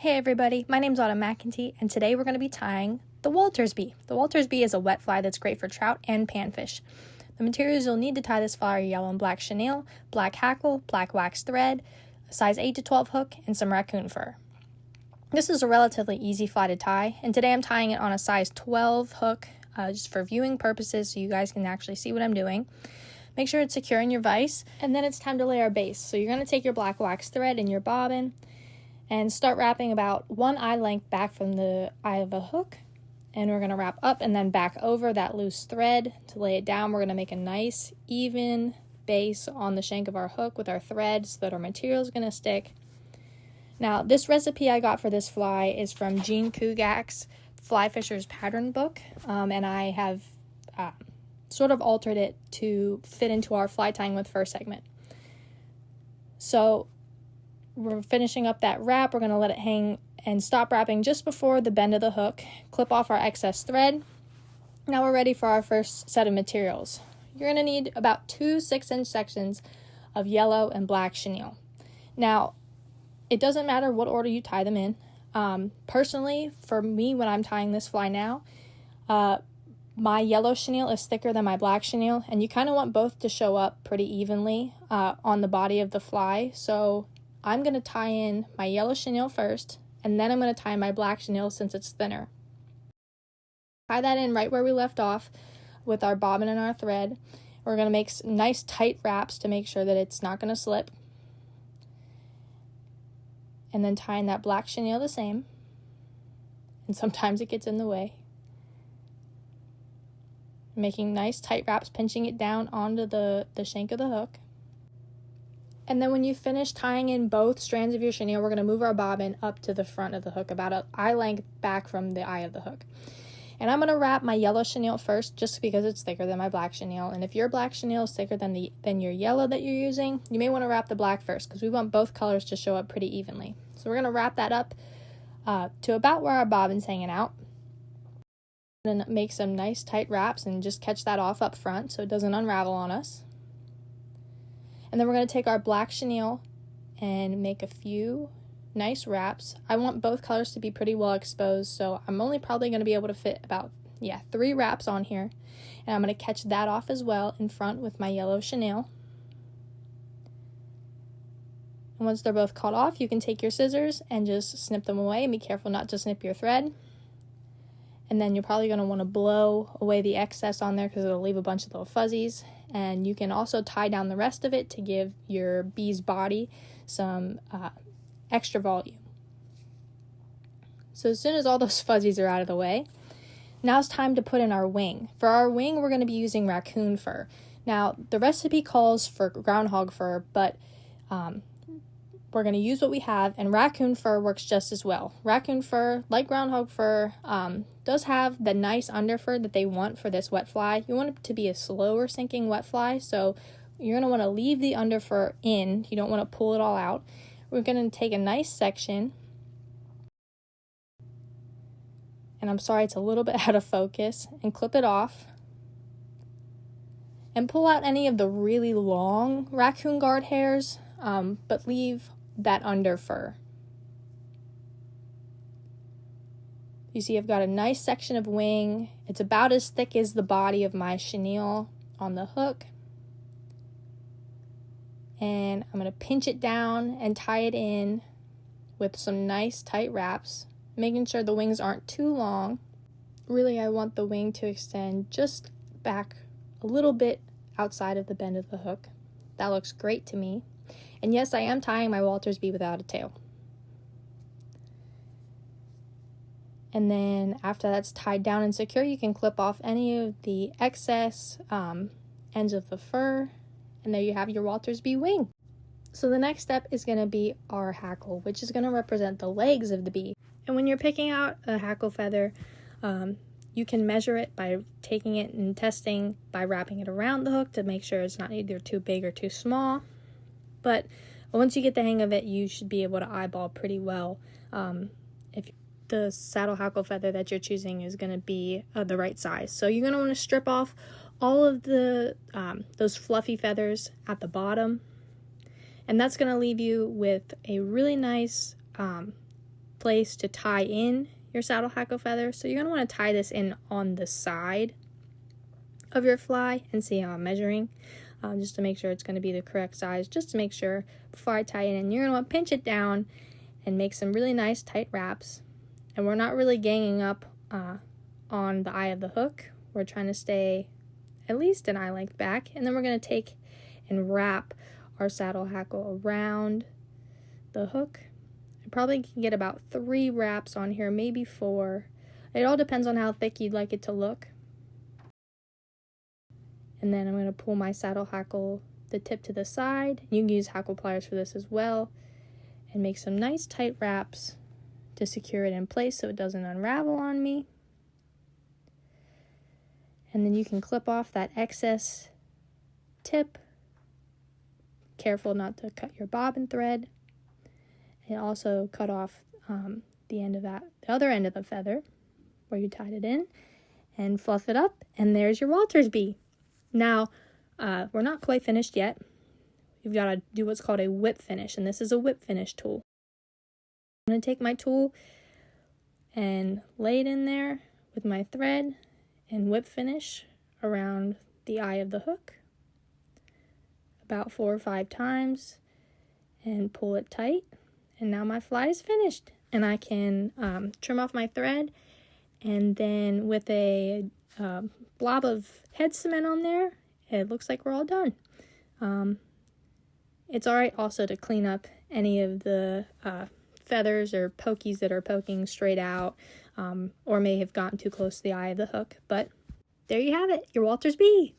Hey everybody, my name's Autumn McEntee, and today we're going to be tying the Walter's Bee. The Walter's Bee is a wet fly that's great for trout and panfish. The materials you'll need to tie this fly are yellow and black chenille, black hackle, black wax thread, a size 8 to 12 hook, and some raccoon fur. This is a relatively easy fly to tie, and today I'm tying it on a size 12 hook just for viewing purposes so you guys can actually see what I'm doing. Make sure it's secure in your vise, and then it's time to lay our base. So you're going to take your black wax thread and your bobbin and start wrapping about 1 eye length back from the eye of a hook, and we're going to wrap up and then back over that loose thread to lay it down. We're going to make a nice even base on the shank of our hook with our thread so that our material is going to stick. Now this recipe I got for this fly is from Kugach's Fly Fisher's Pattern Book, and I have sort of altered it to fit into our fly tying with fur segment. So we're finishing up that wrap. We're going to let it hang and stop wrapping just before the bend of the hook. Clip off our excess thread. Now we're ready for our first set of materials. You're going to need about 2 6-inch sections of yellow and black chenille. Now, it doesn't matter what order you tie them in. Personally, for me, when I'm tying this fly now, my yellow chenille is thicker than my black chenille, and you kind of want both to show up pretty evenly on the body of the fly. So I'm going to tie in my yellow chenille first, and then I'm going to tie my black chenille since it's thinner. Tie that in right where we left off with our bobbin and our thread. We're going to make nice tight wraps to make sure that it's not going to slip. And then tying that black chenille the same. And sometimes it gets in the way. Making nice tight wraps, pinching it down onto the shank of the hook. And then when you finish tying in both strands of your chenille, we're going to move our bobbin up to the front of the hook, about an eye length back from the eye of the hook. And I'm going to wrap my yellow chenille first, just because it's thicker than my black chenille. And if your black chenille is thicker than your yellow that you're using, you may want to wrap the black first, because we want both colors to show up pretty evenly. So we're going to wrap that up to about where our bobbin's hanging out. And make some nice tight wraps and just catch that off up front so it doesn't unravel on us. And then we're going to take our black chenille and make a few nice wraps. I want both colors to be pretty well exposed, so I'm only probably going to be able to fit about 3 wraps on here. And I'm going to catch that off as well in front with my yellow chenille. And once they're both caught off, you can take your scissors and just snip them away, and be careful not to snip your thread. And then you're probably going to want to blow away the excess on there because it'll leave a bunch of little fuzzies. And you can also tie down the rest of it to give your bee's body some extra volume. So as soon as all those fuzzies are out of the way, now it's time to put in our wing. For our wing, we're going to be using raccoon fur. Now, the recipe calls for groundhog fur, but we're going to use what we have, and raccoon fur works just as well. Raccoon fur, like groundhog fur, does have the nice underfur that they want for this wet fly. You want it to be a slower sinking wet fly, so you're going to want to leave the underfur in. You don't want to pull it all out. We're going to take a nice section, and I'm sorry it's a little bit out of focus, and clip it off. And pull out any of the really long raccoon guard hairs, but leave that under fur. You see I've got a nice section of wing. It's about as thick as the body of my chenille on the hook. And I'm going to pinch it down and tie it in with some nice tight wraps, making sure the wings aren't too long. Really, I want the wing to extend just back a little bit outside of the bend of the hook. That looks great to me. And yes, I am tying my Walter's Bee without a tail. And then after that's tied down and secure, you can clip off any of the excess ends of the fur, and there you have your Walter's Bee wing. So the next step is going to be our hackle, which is going to represent the legs of the bee. And when you're picking out a hackle feather, you can measure it by taking it and testing by wrapping it around the hook to make sure it's not either too big or too small. But once you get the hang of it, you should be able to eyeball pretty well if the saddle hackle feather that you're choosing is going to be the right size. So you're going to want to strip off all of the those fluffy feathers at the bottom, and that's going to leave you with a really nice place to tie in your saddle hackle feather. So you're going to want to tie this in on the side of your fly and see how I'm measuring, just to make sure it's going to be the correct size, just to make sure before I tie it in. You're going to want to pinch it down and make some really nice tight wraps. And we're not really ganging up on the eye of the hook. We're trying to stay at least an eye length back, and then we're going to take and wrap our saddle hackle around the hook. I probably can get about 3 wraps on here, maybe 4. It all depends on how thick you'd like it to look. And then I'm going to pull my saddle hackle, the tip to the side. You can use hackle pliers for this as well, and make some nice tight wraps to secure it in place so it doesn't unravel on me. And then you can clip off that excess tip. Careful not to cut your bobbin thread. And also cut off the end of that, the other end of the feather where you tied it in, and fluff it up, and there's your Walter's bee. Now, we're not quite finished yet. You've got to do what's called a whip finish, and this is a whip finish tool. I'm going to take my tool and lay it in there with my thread and whip finish around the eye of the hook about 4 or 5 times and pull it tight. And now my fly is finished, and I can trim off my thread, and then with a blob of head cement on there, it looks like we're all done. It's alright also to clean up any of the feathers or pokies that are poking straight out, or may have gotten too close to the eye of the hook. But there you have it, your Walter's bee.